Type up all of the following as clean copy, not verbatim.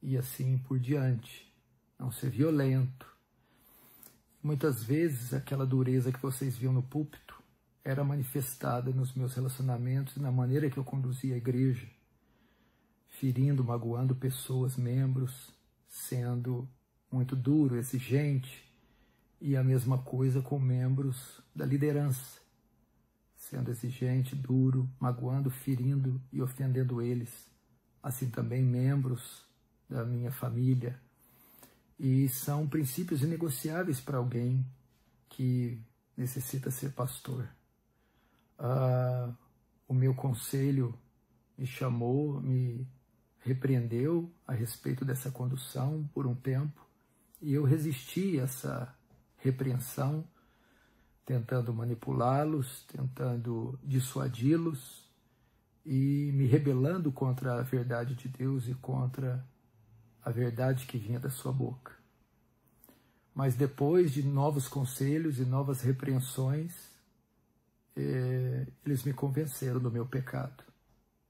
e assim por diante. Não ser violento. Muitas vezes aquela dureza que vocês viam no púlpito era manifestada nos meus relacionamentos e na maneira que eu conduzia a igreja, ferindo, magoando pessoas, membros, sendo muito duro, exigente, e a mesma coisa com membros da liderança, sendo exigente, duro, magoando, ferindo e ofendendo eles, assim também membros da minha família. E são princípios inegociáveis para alguém que necessita ser pastor. O meu conselho me chamou, me repreendeu a respeito dessa condução por um tempo, e eu resisti a essa repreensão, tentando manipulá-los, tentando dissuadi-los e me rebelando contra a verdade de Deus e contra a verdade que vinha da sua boca. Mas depois de novos conselhos e novas repreensões, eles me convenceram do meu pecado.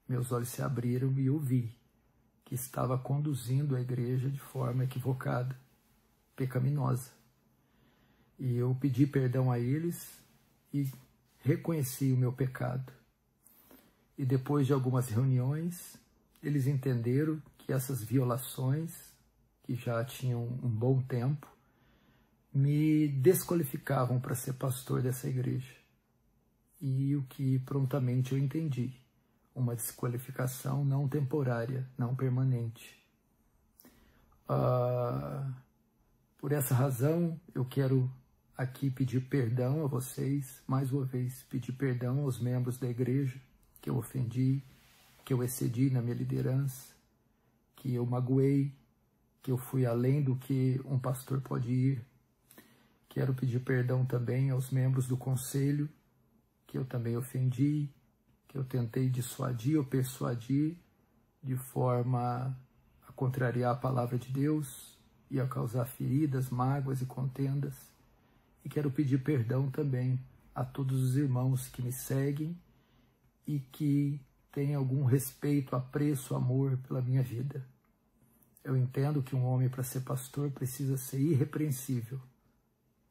Meus olhos se abriram e eu vi que estava conduzindo a igreja de forma equivocada, pecaminosa. E eu pedi perdão a eles e reconheci o meu pecado. E depois de algumas reuniões, eles entenderam que essas violações, que já tinham um bom tempo, me desqualificavam para ser pastor dessa igreja. E o que prontamente eu entendi, uma desqualificação não temporária, não permanente. Por essa razão, eu quero aqui pedir perdão a vocês, mais uma vez, pedir perdão aos membros da igreja que eu ofendi, que eu excedi na minha liderança, que eu magoei, que eu fui além do que um pastor pode ir. Quero pedir perdão também aos membros do conselho, que eu também ofendi, que eu tentei dissuadir ou persuadir de forma a contrariar a palavra de Deus e a causar feridas, mágoas e contendas. E quero pedir perdão também a todos os irmãos que me seguem e que têm algum respeito, apreço, amor pela minha vida. Eu entendo que um homem, para ser pastor, precisa ser irrepreensível,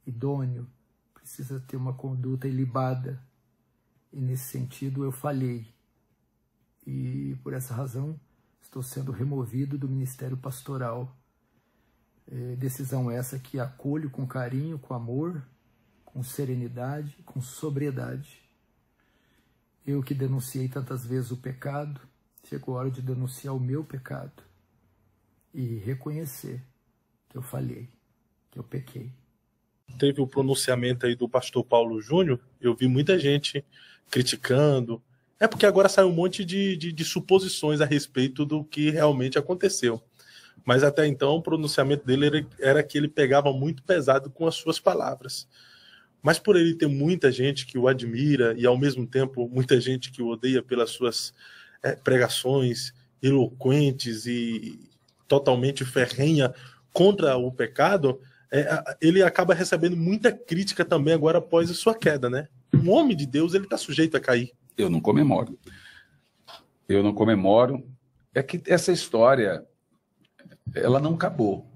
idôneo, precisa ter uma conduta ilibada. E nesse sentido eu falhei. E por essa razão estou sendo removido do ministério pastoral. Decisão essa que acolho com carinho, com amor, com serenidade, com sobriedade. Eu que denunciei tantas vezes o pecado, chegou a hora de denunciar o meu pecado e reconhecer que eu falhei, que eu pequei. Teve o pronunciamento aí do pastor Paulo Júnior, eu vi muita gente criticando. É porque agora sai um monte de suposições a respeito do que realmente aconteceu. Mas até então o pronunciamento dele era que ele pegava muito pesado com as suas palavras. Mas por ele ter muita gente que o admira e ao mesmo tempo muita gente que o odeia pelas suas pregações eloquentes e totalmente ferrenha contra o pecado, ele acaba recebendo muita crítica também agora após a sua queda, né? Um homem de Deus, ele está sujeito a cair. Eu não comemoro. Eu não comemoro. É que essa história, ela não acabou.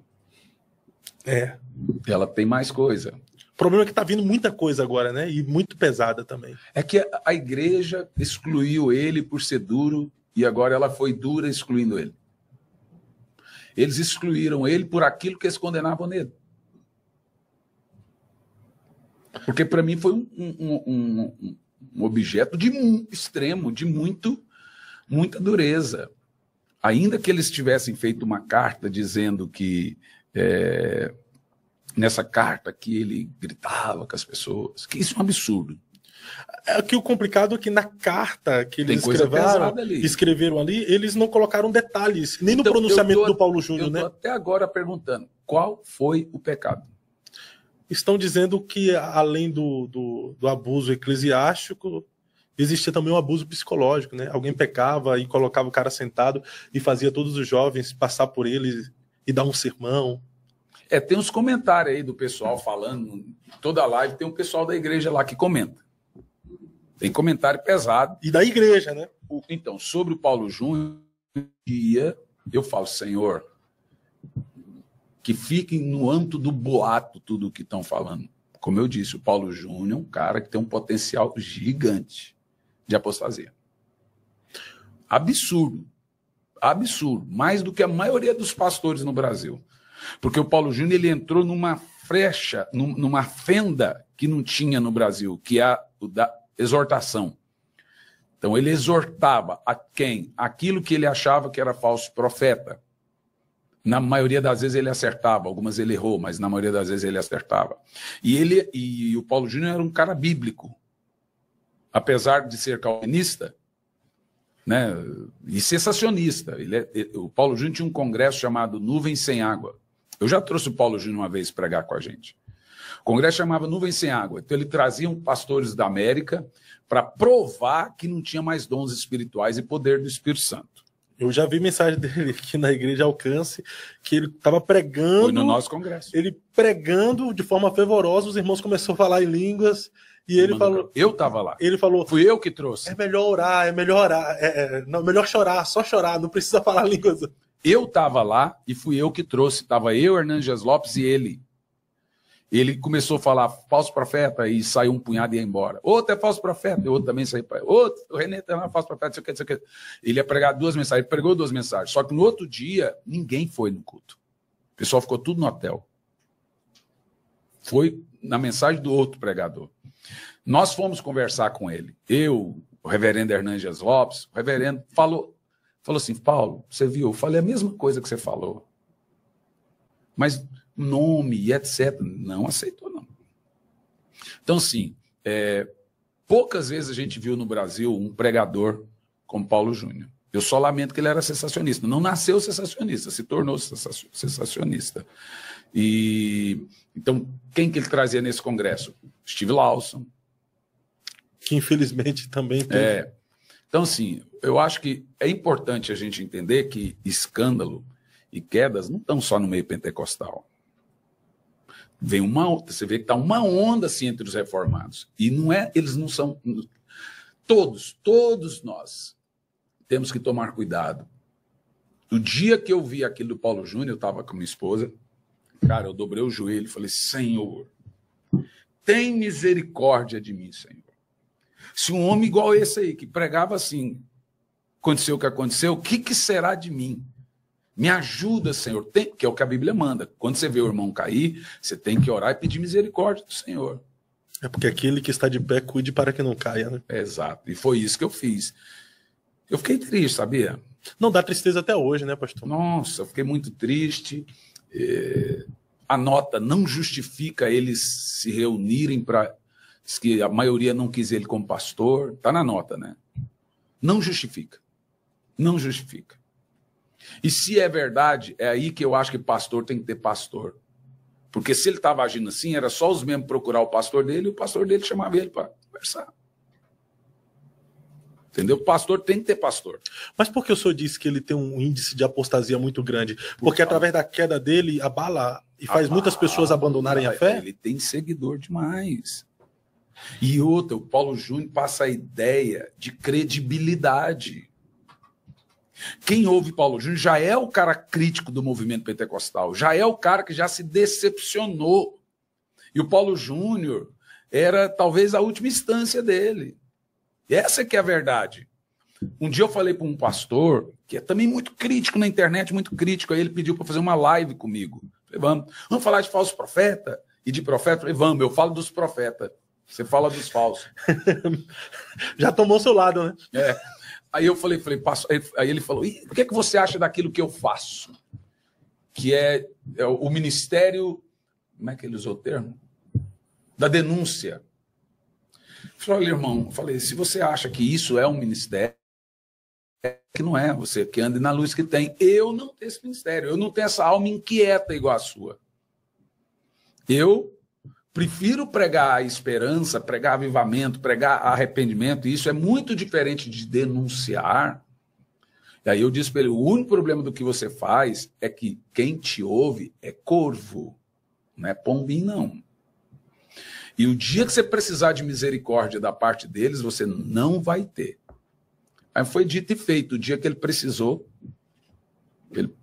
Ela tem mais coisa. O problema é que está vindo muita coisa agora, né? E muito pesada também. É que a igreja excluiu ele por ser duro e agora ela foi dura excluindo ele. Eles excluíram ele por aquilo que eles condenavam nele. Porque para mim foi um objeto de extremo, de muita dureza. Ainda que eles tivessem feito uma carta dizendo que nessa carta que ele gritava com as pessoas, que isso é um absurdo. Aqui o complicado é que na carta que eles escreveram ali, eles não colocaram detalhes, nem no pronunciamento do Paulo Júnior, né? Eu estou até agora perguntando, qual foi o pecado? Estão dizendo que, além do abuso eclesiástico, existia também um abuso psicológico, né? Alguém pecava e colocava o cara sentado e fazia todos os jovens passar por ele e dar um sermão. Tem uns comentários aí do pessoal falando, toda live tem um pessoal da igreja lá que comenta. Tem comentário pesado. E da igreja, né? Então, sobre o Paulo Júnior, eu falo, Senhor, que fiquem no âmbito do boato tudo o que estão falando. Como eu disse, o Paulo Júnior é um cara que tem um potencial gigante de apostasia. Absurdo. Absurdo. Mais do que a maioria dos pastores no Brasil. Porque o Paulo Júnior ele entrou numa frecha, numa fenda que não tinha no Brasil, que é a da exortação. Então ele exortava a quem? Aquilo que ele achava que era falso profeta. Na maioria das vezes ele acertava, algumas ele errou, mas na maioria das vezes ele acertava. E o Paulo Júnior era um cara bíblico. Apesar de ser calvinista, né, e sensacionista. O Paulo Júnior tinha um congresso chamado Nuvem Sem Água. Eu já trouxe o Paulo Júnior uma vez pregar com a gente. O congresso chamava Nuvem Sem Água. Então ele trazia pastores da América para provar que não tinha mais dons espirituais e poder do Espírito Santo. Eu já vi mensagem dele aqui na Igreja Alcance, que ele estava pregando... Foi no nosso congresso. Ele pregando de forma fervorosa, os irmãos começaram a falar em línguas, e ele falou... Eu estava lá. Ele falou... Fui eu que trouxe. É melhor orar, não, melhor chorar, só chorar, não precisa falar línguas. Eu estava lá e fui eu que trouxe. Estava eu, Hernandes Lopes e ele. Ele começou a falar falso profeta e saiu um punhado e ia embora. Outro é falso profeta, e outro também saiu para outro. O René também é falso profeta, isso aqui. Ele ia pregar 2 mensagens, ele pregou 2 mensagens. Só que no outro dia, ninguém foi no culto. O pessoal ficou tudo no hotel. Foi na mensagem do outro pregador. Nós fomos conversar com ele. Eu, o reverendo Hernandes Lopes, o reverendo falou assim, Paulo, você viu? Eu falei a mesma coisa que você falou. Mas nome e etc. Não aceitou, não. Então, assim, poucas vezes a gente viu no Brasil um pregador como Paulo Júnior. Eu só lamento que ele era sensacionista. Não nasceu sensacionista, se tornou sensacionista. E então, quem que ele trazia nesse congresso? Steve Lawson. Que infelizmente também tem. Então, assim, eu acho que é importante a gente entender que escândalo e quedas não estão só no meio pentecostal. Você vê que está uma onda assim entre os reformados. E eles não são... Todos nós temos que tomar cuidado. O dia que eu vi aquilo do Paulo Júnior, eu estava com minha esposa, cara, eu dobrei o joelho e falei, Senhor, tem misericórdia de mim, Senhor. Se um homem igual esse aí, que pregava assim, aconteceu o que aconteceu, o que será de mim? Me ajuda, Senhor, que é o que a Bíblia manda. Quando você vê o irmão cair, você tem que orar e pedir misericórdia do Senhor. É porque aquele que está de pé, cuide para que não caia, né? Exato, e foi isso que eu fiz. Eu fiquei triste, sabia? Não dá tristeza até hoje, né, pastor? Nossa, eu fiquei muito triste. A nota não justifica eles se reunirem para... que a maioria não quis ele como pastor. Está na nota, né? Não justifica. Não justifica. E se é verdade, é aí que eu acho que pastor tem que ter pastor. Porque se ele estava agindo assim, era só os membros procurar o pastor dele e o pastor dele chamava ele para conversar. Entendeu? O pastor tem que ter pastor. Mas por que o senhor disse que ele tem um índice de apostasia muito grande? Porque através da queda dele, abala e faz muitas pessoas abandonarem a fé? Ele tem seguidor demais. E outra, o Paulo Júnior passa a ideia de credibilidade. Quem ouve Paulo Júnior já é o cara crítico do movimento pentecostal, já é o cara que já se decepcionou. E o Paulo Júnior era talvez a última instância dele. Essa que é a verdade. Um dia eu falei para um pastor, que é também muito crítico na internet, muito crítico, aí ele pediu para fazer uma live comigo. Falei, vamos falar de falso profeta e de profeta? Falei, vamos, eu falo dos profetas, você fala dos falsos. Já tomou seu lado, né? Aí eu falei, pastor, aí ele falou, e o que você acha daquilo que eu faço? Que é o ministério, como é que ele usou o termo? Da denúncia. Eu falei, olha, irmão, se você acha que isso é um ministério, que não é, você que anda na luz que tem. Eu não tenho esse ministério, eu não tenho essa alma inquieta igual a sua. Eu prefiro pregar a esperança, pregar avivamento, pregar arrependimento, e isso é muito diferente de denunciar. E aí eu disse para ele, o único problema do que você faz é que quem te ouve é corvo, não é pombinho, não. E o dia que você precisar de misericórdia da parte deles, você não vai ter. Aí foi dito e feito. O dia que ele precisou, ele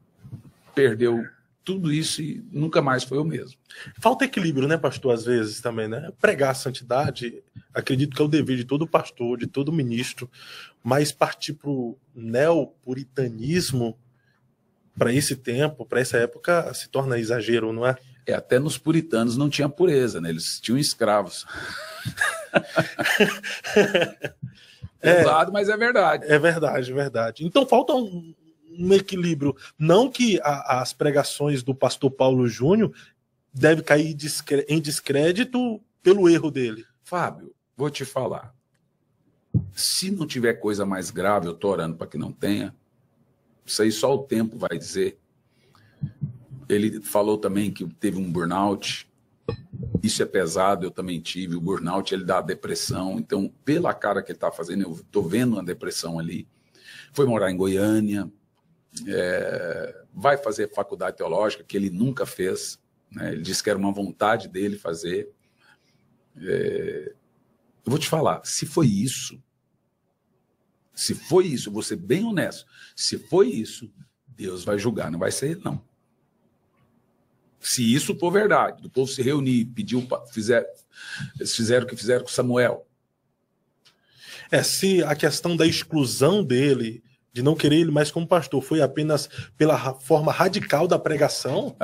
perdeu tudo isso e nunca mais foi o mesmo. Falta equilíbrio, né, pastor, às vezes também, né? Pregar a santidade, acredito que é o dever de todo pastor, de todo ministro, mas partir para o neopuritanismo para esse tempo, para essa época, se torna exagero, não é? Até nos puritanos não tinha pureza, né? Eles tinham escravos. Pesado, mas é verdade. É verdade, é verdade. Então falta um equilíbrio. Não que as pregações do pastor Paulo Júnior devem cair em descrédito pelo erro dele. Fábio, vou te falar. Se não tiver coisa mais grave, eu estou orando para que não tenha. Isso aí só o tempo vai dizer. Ele falou também que teve um burnout. Isso é pesado, eu também tive. O burnout, ele dá depressão. Então, pela cara que ele está fazendo, eu estou vendo uma depressão ali. Foi morar em Goiânia. Vai fazer faculdade teológica, que ele nunca fez. Né? Ele disse que era uma vontade dele fazer. Eu vou te falar, se foi isso, eu vou ser bem honesto, se foi isso, Deus vai julgar, não vai ser ele, não. Se isso for verdade, do povo se reunir, eles fizeram o que fizeram com Samuel. Se a questão da exclusão dele, de não querer ele mais como pastor, foi apenas pela forma radical da pregação...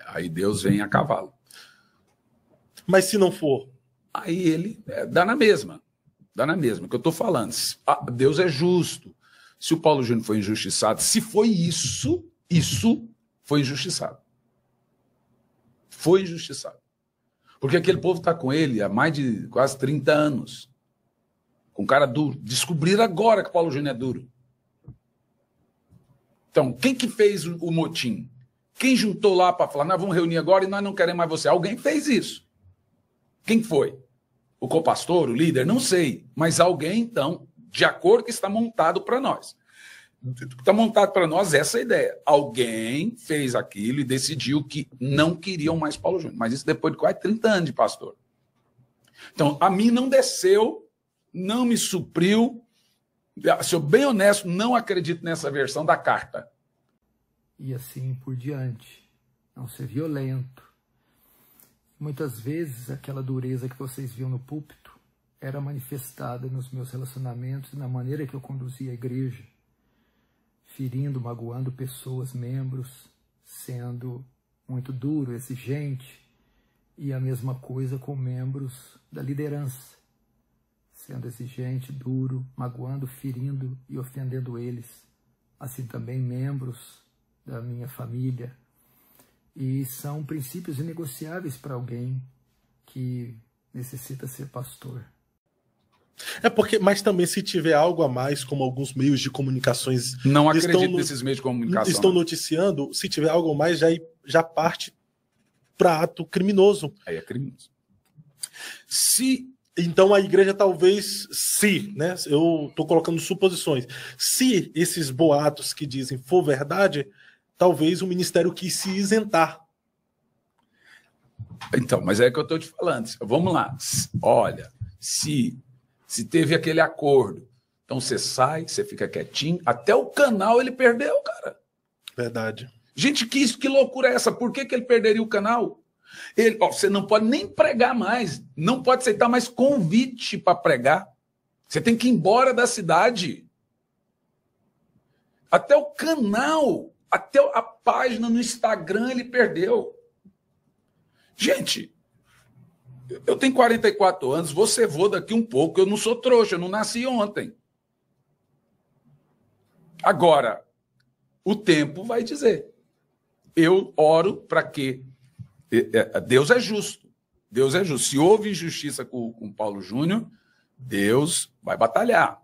Aí Deus vem a cavalo. Mas se não for? Aí ele dá na mesma. Dá na mesma, que eu estou falando. Deus é justo. Se o Paulo Júnior foi injustiçado, se foi isso foi injustiçado. Foi injustiçado. Porque aquele povo está com ele há mais de quase 30 anos. Com cara duro. Descobriram agora que o Paulo Júnior é duro. Então, quem que fez o motim? Quem juntou lá para falar, nós vamos reunir agora e nós não queremos mais você? Alguém fez isso. Quem foi? O copastor, o líder? Não sei. Mas alguém, então, de acordo com que está montado para nós. Está montado para nós essa ideia. Alguém fez aquilo e decidiu que não queriam mais Paulo Júnior. Mas isso depois de quase 30 anos de pastor. Então, a mim não desceu, não me supriu. Se eu bem honesto, não acredito nessa versão da carta. E assim por diante. Não ser violento. Muitas vezes aquela dureza que vocês viam no púlpito era manifestada nos meus relacionamentos, na maneira que eu conduzia a igreja, ferindo, magoando pessoas, membros, sendo muito duro, exigente, e a mesma coisa com membros da liderança, sendo exigente, duro, magoando, ferindo e ofendendo eles. Assim também membros da minha família. E são princípios inegociáveis para alguém que necessita ser pastor. Mas também se tiver algo a mais, como alguns meios de comunicações... Não acredito nesses meios de comunicação. Estão noticiando, se tiver algo a mais, já parte para ato criminoso. Aí é criminoso. Então a igreja talvez, né? Eu estou colocando suposições. Se esses boatos que dizem for verdade, talvez o ministério quis se isentar. Então, mas é que eu estou te falando. Vamos lá. Olha, se teve aquele acordo, então você sai, você fica quietinho. Até o canal ele perdeu, cara. Verdade. Gente, que loucura é essa? Por que ele perderia o canal? Você não pode nem pregar mais. Não pode aceitar mais convite para pregar. Você tem que ir embora da cidade. Até o canal... Até a página no Instagram ele perdeu. Gente, eu tenho 44 anos, vou ser vô daqui um pouco, eu não sou trouxa, eu não nasci ontem. Agora, o tempo vai dizer. Eu oro para que Deus é justo. Deus é justo. Se houve injustiça com Paulo Júnior, Deus vai batalhar.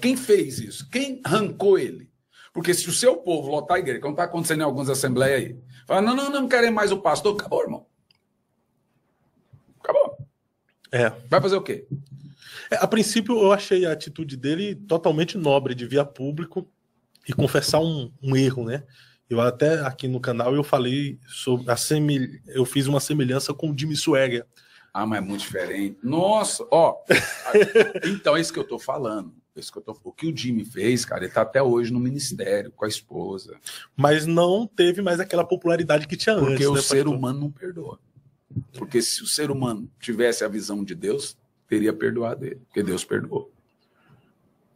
Quem fez isso? Quem arrancou ele? Porque se o seu povo lotar a igreja, como está acontecendo em algumas assembleias aí, fala, não querem mais o pastor, acabou, irmão. Acabou. Vai fazer o quê? A princípio, eu achei a atitude dele totalmente nobre, de vir a público e confessar um erro, né? Eu até aqui no canal eu falei sobre eu fiz uma semelhança com o Jimmy Swaggart. Mas é muito diferente. Nossa, então é isso que eu estou falando. O que o Jimmy fez, cara, ele tá até hoje no ministério, com a esposa. Mas não teve mais aquela popularidade que tinha antes. Porque o né, ser pastor? humano não perdoa. Porque se o ser humano tivesse a visão de Deus, teria perdoado ele, porque Deus perdoou.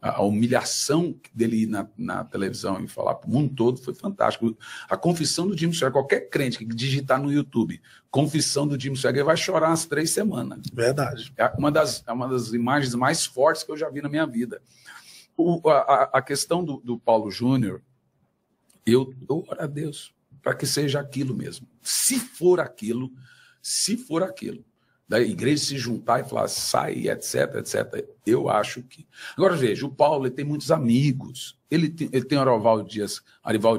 A humilhação dele ir na televisão e falar para o mundo todo foi fantástico. A confissão do Jimmy Swaggart, qualquer crente que digitar no YouTube, confissão do Jimmy Swaggart, vai chorar umas 3 semanas. Verdade. É uma das imagens mais fortes que eu já vi na minha vida. A questão do Paulo Júnior, eu oro a Deus para que seja aquilo mesmo. Se for aquilo, da igreja se juntar e falar, sai, etc, etc. Eu acho que... Agora, veja, o Paulo ele tem muitos amigos. Ele tem Arivaldo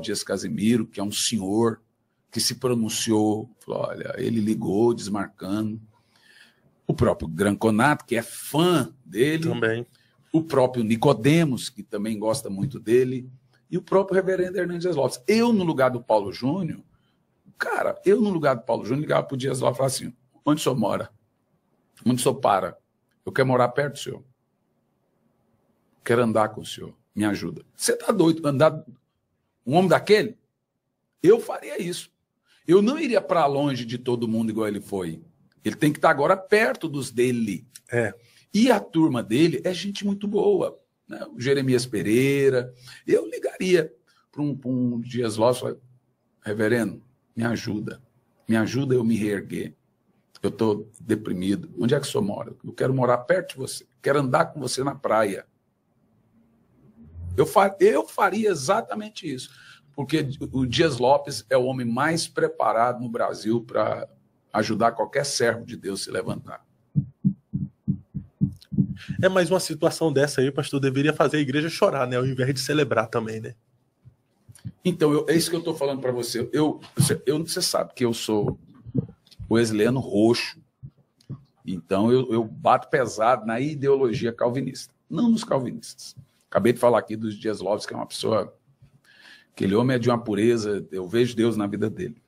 Dias Casimiro, que é um senhor que se pronunciou, falou, olha, ele ligou, desmarcando. O próprio Granconato, que é fã dele. Também. O próprio Nicodemos, que também gosta muito dele. E o próprio reverendo Hernandes Lopes. Eu, no lugar do Paulo Júnior, ligava para o Dias Lopes e falava assim, onde o senhor mora? Onde o senhor para? Eu quero morar perto do senhor. Quero andar com o senhor. Me ajuda. Você está doido? Andar um homem daquele? Eu faria isso. Eu não iria para longe de todo mundo igual ele foi. Ele tem que estar agora perto dos dele. É. E a turma dele é gente muito boa. Né? O Jeremias Pereira. Eu ligaria para um Dias Lopes e falaria, reverendo, me ajuda. Me ajuda eu me reerguer. Eu estou deprimido. Onde é que o senhor mora? Eu quero morar perto de você. Quero andar com você na praia. Eu faria exatamente isso. Porque o Dias Lopes é o homem mais preparado no Brasil para ajudar qualquer servo de Deus a se levantar. É mais uma situação dessa aí, pastor, deveria fazer a igreja chorar, né? Ao invés de celebrar também, né? Então, é isso que eu estou falando para você. Você sabe que eu sou wesleyano roxo. Então, eu bato pesado na ideologia calvinista, não nos calvinistas. Acabei de falar aqui dos Dias Lopes, que é uma pessoa... Aquele homem é de uma pureza, eu vejo Deus na vida dele.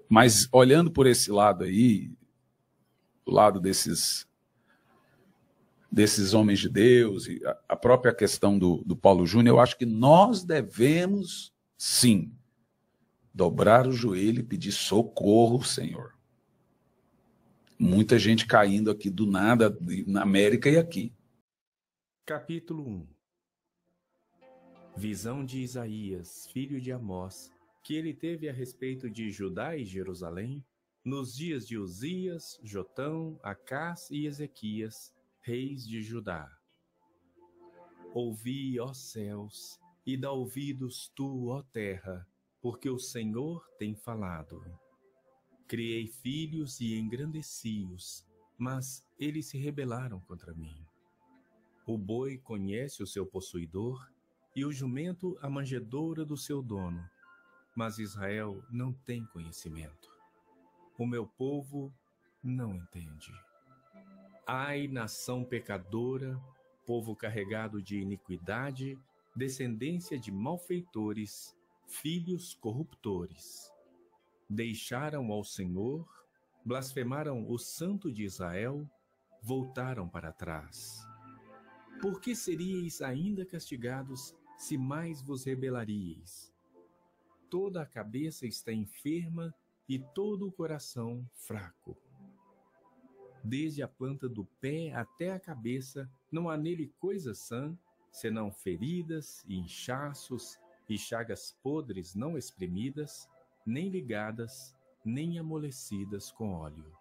Mas, olhando por esse lado aí, do lado desses homens de Deus, e a própria questão do Paulo Júnior, eu acho que nós devemos, sim, dobrar o joelho e pedir socorro, Senhor. Muita gente caindo aqui do nada, na América e aqui. Capítulo 1. Visão de Isaías, filho de Amós, que ele teve a respeito de Judá e Jerusalém, nos dias de Uzias, Jotão, Acás e Ezequias, reis de Judá. Ouvi, ó céus, e dá ouvidos tu, ó terra, porque o Senhor tem falado. Criei filhos e engrandeci-os, mas eles se rebelaram contra mim. O boi conhece o seu possuidor, e o jumento a manjedoura do seu dono, mas Israel não tem conhecimento. O meu povo não entende. Ai, nação pecadora, povo carregado de iniquidade, descendência de malfeitores, filhos corruptores. Deixaram ao Senhor, blasfemaram o Santo de Israel, voltaram para trás. Por que seríeis ainda castigados, se mais vos rebelaríeis? Toda a cabeça está enferma e todo o coração fraco. Desde a planta do pé até a cabeça, não há nele coisa sã, senão feridas e inchaços e chagas podres não espremidas, nem ligadas, nem amolecidas com óleo.